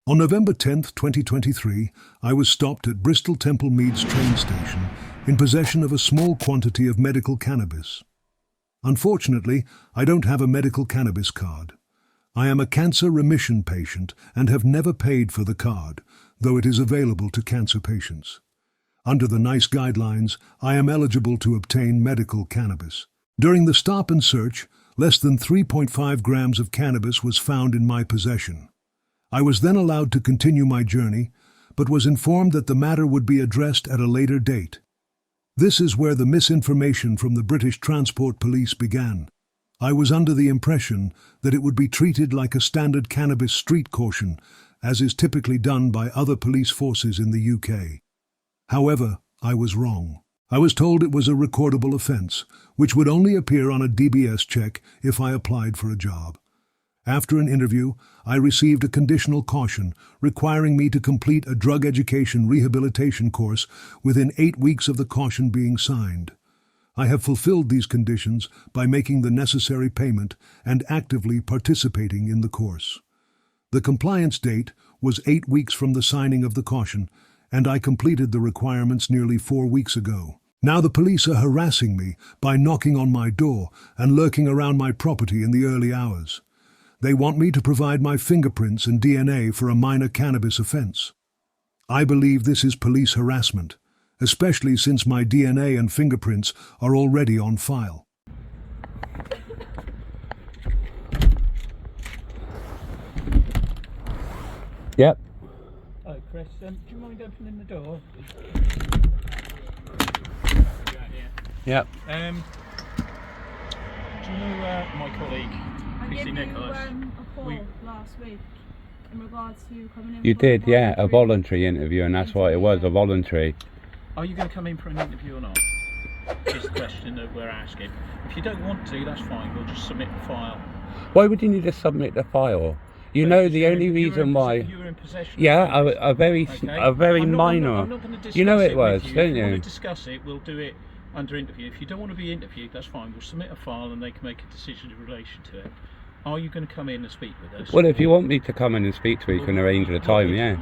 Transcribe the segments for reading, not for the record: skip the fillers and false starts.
On November 10, 2023, I was stopped at Bristol Temple Meads train station in possession of a small quantity of medical cannabis. Unfortunately, I don't have a medical cannabis card. I am a cancer remission patient and have never paid for the card, though it is available to cancer patients. Under the NICE guidelines, I am eligible to obtain medical cannabis. During the stop and search, less than 3.5 grams of cannabis was found in my possession. I was then allowed to continue my journey, but was informed that the matter would be addressed at a later date. This is where the misinformation from the British Transport Police began. I was under the impression that it would be treated like a standard cannabis street caution, as is typically done by other police forces in the UK. However, I was wrong. I was told it was a recordable offence, which would only appear on a DBS check if I applied for a job. After an interview, I received a conditional caution requiring me to complete a drug education rehabilitation course within 8 weeks of the caution being signed. I have fulfilled these conditions by making the necessary payment and actively participating in the course. The compliance date was 8 weeks from the signing of the caution, and I completed the requirements nearly 4 weeks ago. Now the police are harassing me by knocking on my door and lurking around my property in the early hours. They want me to provide my fingerprints and DNA for a minor cannabis offence. I believe this is police harassment, especially since my DNA and fingerprints are already on file. Yep. Oh, Chris, do you mind opening the door? Yep. Do you know my colleague, I Chrissy gave you Nicholas? a call last week in regards to coming in. You for did, yeah, a voluntary voluntary interview, and that's what it was, a voluntary. Are you going to come in for an interview or not? Is the question that we're asking. If you don't want to, that's fine. We'll just submit the file. Why would you need to submit the file? You know the only reason why. You were in possession. Yeah, a very minor. I'm not going to discuss you know it with was, you. don't If you you? want to discuss it, we'll do it under interview. If you don't want to be interviewed, that's fine. We'll submit a file and they can make a decision in relation to it. Are you going to come in and speak with us? Well, if you want me to come in and speak to you, you can arrange the time, yeah.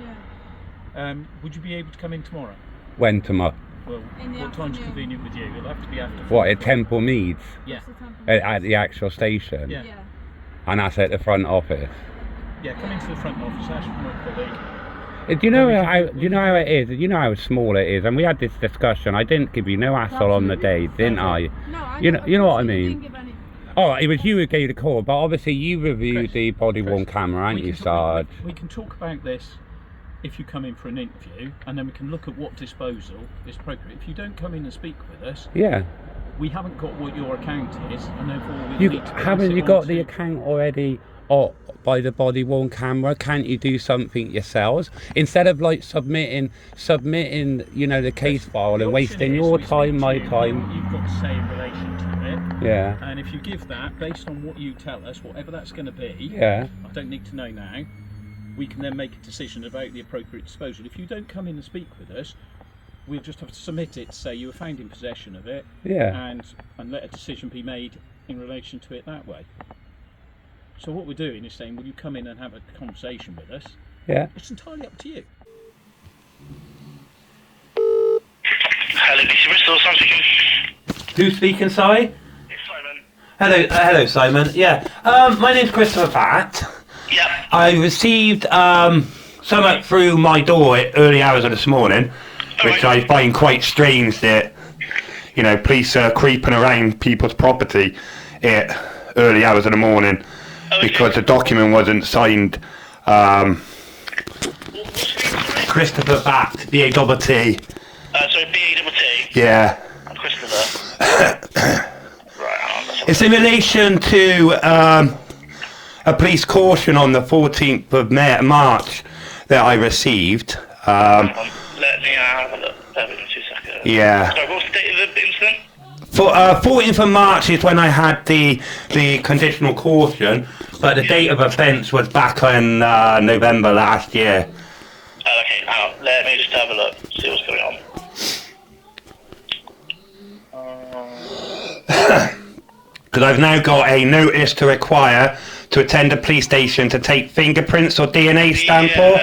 Would you be able to come in tomorrow? When tomorrow? Well, what time's convenient with you? It'll have to be after. What, at Temple Meads? Yeah. At the actual station? Yeah. And that's at the front office? Yeah, come into the front office, ask for my colleague. Do you know how it is? You know how small it is, and we had this discussion. I didn't give you no hassle on the day, didn't I? No, you know what I mean. Didn't give any. Oh, it was you who gave the call, but obviously you reviewed the body-worn camera, haven't you, Sarge? We can talk about this if you come in for an interview, and then we can look at what disposal is appropriate. If you don't come in and speak with us, yeah, we haven't got what your account is, and therefore we you need to haven't you got the account already by the body-worn camera? Can't you do something yourselves instead of like submitting you know, the case file and wasting your time, my time? You've got to say in relation to it. Yeah. And if you give that based on what you tell us, whatever that's going to be, yeah, I don't need to know now. We can then make a decision about the appropriate disposal. If you don't come in and speak with us, we'll just have to submit it to say you were found in possession of it, yeah, and let a decision be made in relation to it that way. So what we're doing is saying, will you come in and have a conversation with us? Yeah. It's entirely up to you. Hello, this is Bristol. I'm speaking. Who's speaking, sorry? It's Simon. Hello, Simon. Yeah. My name's Christopher Pratt. Yeah. I received something through my door at early hours of this morning, which I find quite strange that, you know, police are creeping around people's property at early hours of the morning because the document wasn't signed. Christopher Pratt, B-A-T-T. So B-A-T-T. Yeah. I'm Christopher. Right, it's in relation to a police caution on the 14th of March that I received. Let me have a look. Bear with me 2 seconds. Yeah. Sorry, what's the date of the incident? 14th of March is when I had the conditional caution, but the date of offence was back in November last year. Oh, okay, hang on. Let me just have a look, see what's going on. Because I've now got a notice to require to attend a police station to take fingerprints or DNA sample,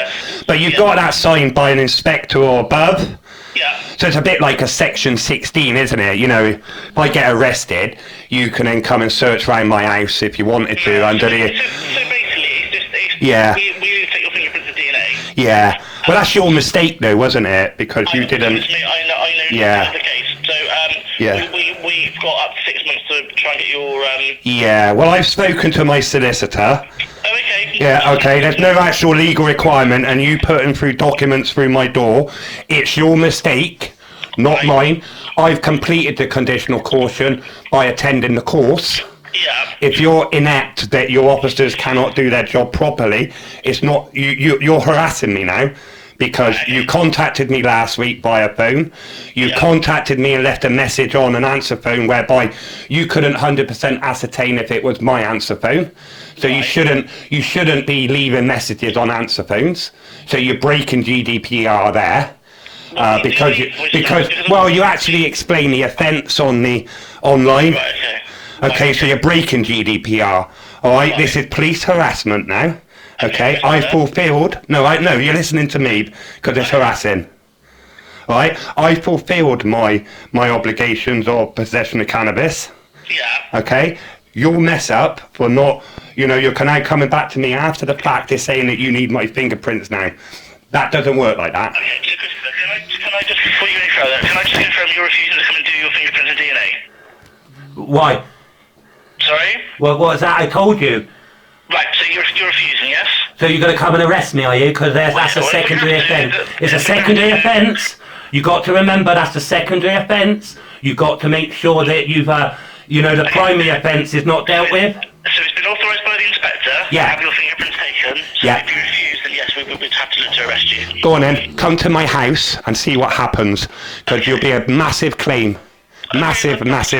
but you've got that signed by an inspector or above. Yeah. So it's a bit like a section 16, isn't it? You know, if I get arrested, you can then come and search around my house if you wanted to under the... So basically, it's Yeah. we need to take your fingerprints and DNA. Yeah. Well, that's your mistake, though, wasn't it? Because you didn't... I know Yeah. that's the case. So, Yeah. we've got up to 6 months to try and get your... Yeah, well, I've spoken to my solicitor. Oh, okay. Yeah, okay, there's no actual legal requirement, and you putting through documents through my door, it's your mistake, not mine. I've completed the conditional caution by attending the course. Yeah. If you're inept that your officers cannot do their job properly, it's not you're harassing me now, because you contacted me last week via phone. You contacted me and left a message on an answer phone whereby you couldn't 100% ascertain if it was my answer phone. So you shouldn't be leaving messages on answer phones. So you're breaking GDPR there. Because you actually explain the offence on the online. Right, okay. Okay, so you're breaking GDPR. All right, this is police harassment now. Okay, I fulfilled. No, you're listening to me because it's harassing. All right, I fulfilled my obligations of possession of cannabis. Yeah. Okay, you'll mess up for not. You know, you're now coming back to me after the fact is saying that you need my fingerprints now. That doesn't work like that. Okay, so Christopher, can I just, before you go any further, can I just confirm you're refusing to come and do your fingerprints and DNA? Why? Sorry? Well, what is that? I told you. Right, so you're refusing, yes? So you're going to come and arrest me, are you? Because that's a secondary offence. It's a secondary offence. You got to remember that's a secondary offence. You got to make sure that you've, the primary offence is not dealt with. So it's been authorised by the inspector to have your fingerprints taken. So if you refuse, then yes, we would have to look to arrest you. Go on then, come to my house and see what happens. Because you'll be a massive claim. Massive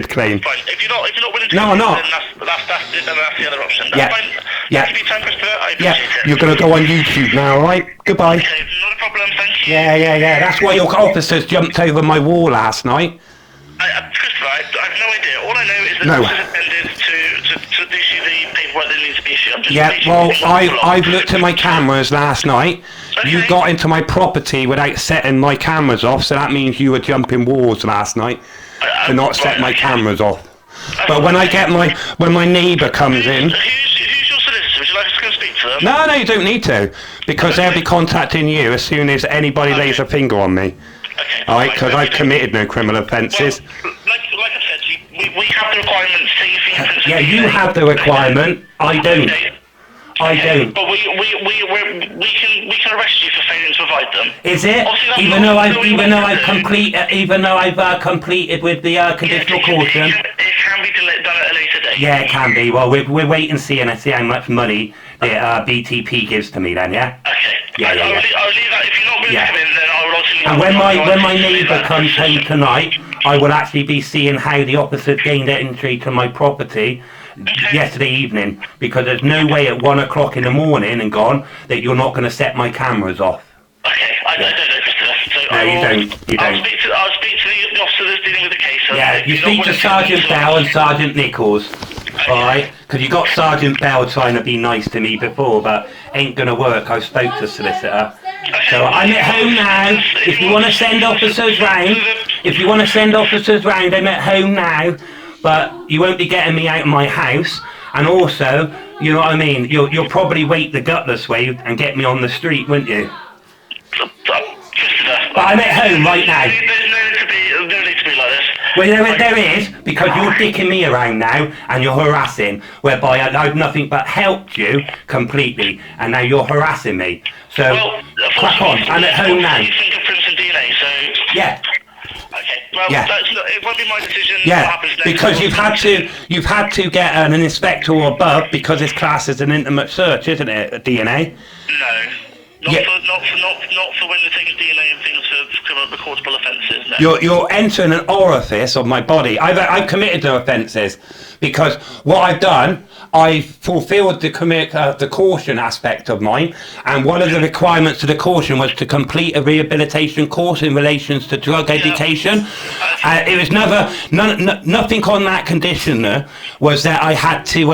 claim. Fine. If you're not willing to No, I'm not. then that's the other option. That's Yeah. fine. Yeah. Thank you for your time, Christopher. I appreciate it. You're going to go on YouTube now, alright? Goodbye. Okay, not a problem, thank you. Yeah. That's why your officers jumped over my wall last night. Christopher, I have no idea. All I know is that No. this is intended to issue the paperwork that needs to be issued. I'm just Yeah, waiting well, for it. I've looked at my cameras last night. You Okay. got into my property without setting my cameras off, so that means you were jumping walls last night to not set my cameras off. But when my neighbour comes in... Who's your solicitor? Would you like us to go and speak to them? No, you don't need to, because they'll be contacting you as soon as anybody lays a finger on me. Okay. Alright, because I've committed no criminal offences. Well, like I said, we have the requirement to take your fingerprints. Yeah, you have the requirement. I don't. But we can arrest you for failing to provide them. Is it? Even though I've completed with the conditional caution. It can be done at a later date. Yeah, it can be. Well, we're waiting to see how much money the BTP gives to me then. Yeah. Okay. Yeah. I'll leave that. If you're not willing to come in, then I will ultimately. And when my neighbour comes home tonight, I will actually be seeing how the officers gained entry to my property yesterday evening, because there's no way at 1 o'clock in the morning and gone that you're not going to set my cameras off. Okay, I don't know, Christopher. So No, you don't. I'll speak to the officer that's dealing with the case. Yeah, you speak to Sergeant Bell and Sergeant Nichols. Alright? Because you got Sergeant Bell trying to be nice to me before, but ain't going to work. I spoke to solicitor. So I'm at home now. If you want to send officers round, I'm at home now. But you won't be getting me out of my house. And also, you know what I mean, you'll probably wait the gutless way and get me on the street, won't you? But I'm at home right now. There's no need to be like this. Well, there is, because you're dicking me around now and you're harassing, whereby I've nothing but helped you completely, and now you're harassing me. So, crack on, I'm at home now. Fingerprints and DNA, so... Yeah. Okay, well, Yeah. It won't be my decision. Yeah, what happens next. because you've had to get an inspector or above, because it's classed as an intimate search, isn't it? A DNA. No. Not for when they're taking DNA and things for recordable offences. No. You're entering an orifice of my body. I've committed no offences, because what I've done, I've fulfilled the caution aspect of mine, and one of the requirements of the caution was to complete a rehabilitation course in relation to drug education. It was nothing on that conditioner was that I had to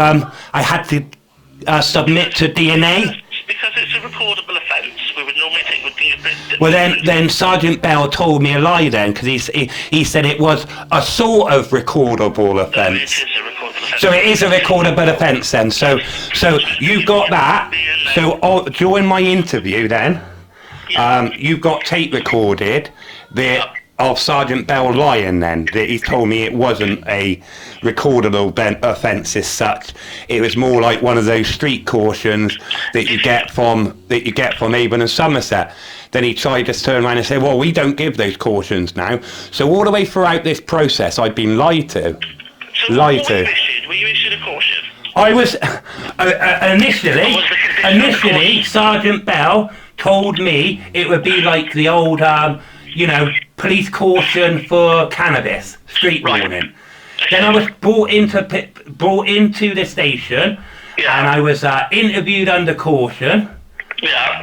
submit to DNA? Because it's a recordable offence, we would normally take with fingerprints. Well, then Sergeant Bell told me a lie then, because he said it was a sort of recordable offence. It is a recordable offence. So it is a recordable offence then. So you got that. So during my interview then, you got tape recorded of Sergeant Bell lying then, that he told me it wasn't a recordable offence as such. It was more like one of those street cautions that you get from Avon and Somerset. Then he tried to turn around and say, well, we don't give those cautions now. So all the way throughout this process, I've been lied to. So were you issued a caution? I was initially Sergeant Bell told me it would be like the old police caution for cannabis, street warning. Then I was brought into the station, and I was interviewed under caution,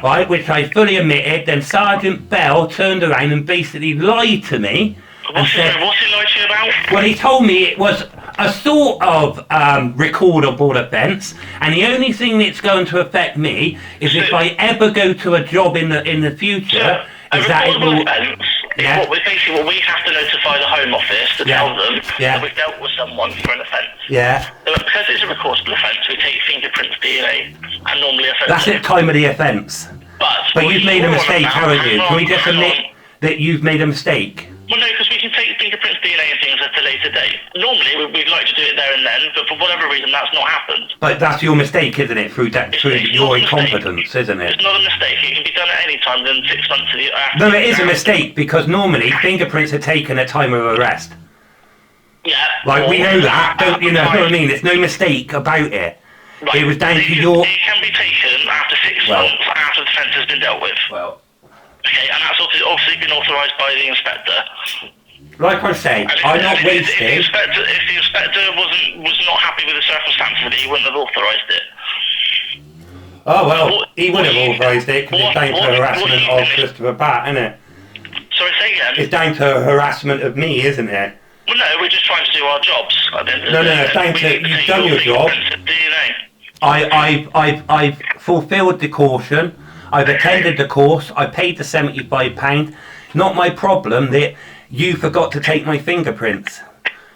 right, which I fully admitted. Then Sergeant Bell turned around and basically lied to me. What's he lied to you about? Well, he told me it was a sort of recordable offence, and the only thing that's going to affect me is if I ever go to a job in the future. Is that it will? Offence is what we have to notify the Home Office to tell them that we've dealt with someone for an offence. Yeah. So because it's a recordable offence, we take fingerprints, DNA, and normally offence. That's at the time of the offence. But you've made a mistake, haven't you? Can we just admit that you've made a mistake? Well, no, because we can take fingerprints, DNA and things at a later date. Normally, we'd like to do it there and then, but for whatever reason, that's not happened. But that's your mistake, isn't it? Through your incompetence, isn't it? It's not a mistake. It can be done at any time within 6 months of the... No, it is a mistake, because normally fingerprints are taken at time of arrest. Yeah. Like, we know that, don't you know what I mean? There's no mistake about it. Right. It was down to your... It can be taken after 6 months after the offence has been dealt with. Well... Okay, and that's obviously been authorised by the inspector. Like I say, I'm not wasting... If the inspector was not happy with the circumstances of it, he wouldn't have authorised it. Oh, well, he would have authorised it, because it's down to harassment of Christopher Batt, isn't it? Sorry, say again? It's down to harassment of me, isn't it? Well, no, we're just trying to do our jobs. No, it's down to... You've done your job. I've fulfilled the caution. I've attended the course. I paid the £75. Not my problem that you forgot to take my fingerprints.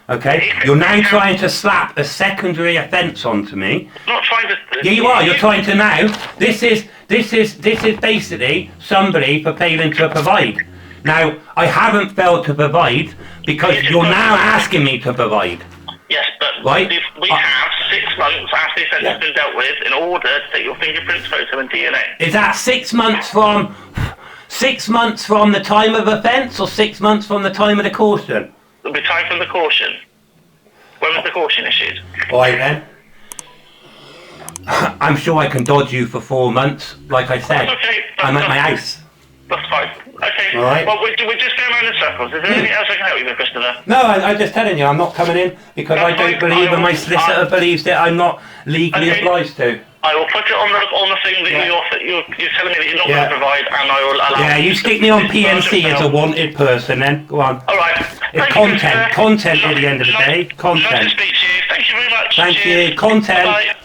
Okay? You're now trying to slap a secondary offence onto me. Not trying to... Yeah, you are. You're trying to now. This is basically somebody for failing to provide. Now, I haven't failed to provide because you're now asking me to provide. Yes, but right? we have 6 months after the offence has been dealt with in order to take your fingerprints, photo and DNA. Is that 6 months from 6 months from the time of offence or 6 months from the time of the caution? It'll be time from the caution. When was the caution issued? Alright then. I'm sure I can dodge you for 4 months, like I said. Okay, I'm at my house. That's fine. Okay. All right. Well, we're just going around in circles. Is there anything else I can help you with, Christopher? No, I'm just telling you, I'm not coming in because I don't believe, and my solicitor believes that I'm not legally obliged to. I will put it on the thing that you're telling me that you're not going to provide, and I will allow. Yeah, you stick me on PNC as a wanted person, then go on. All right. It's content at the end of the day. Content. Nice to speak to you. Thank you very much. Thank you. Content. Bye.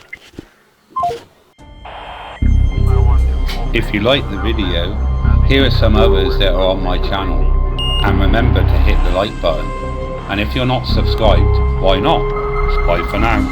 If you like the video, here are some others that are on my channel, and remember to hit the like button, and if you're not subscribed, why not? Bye for now.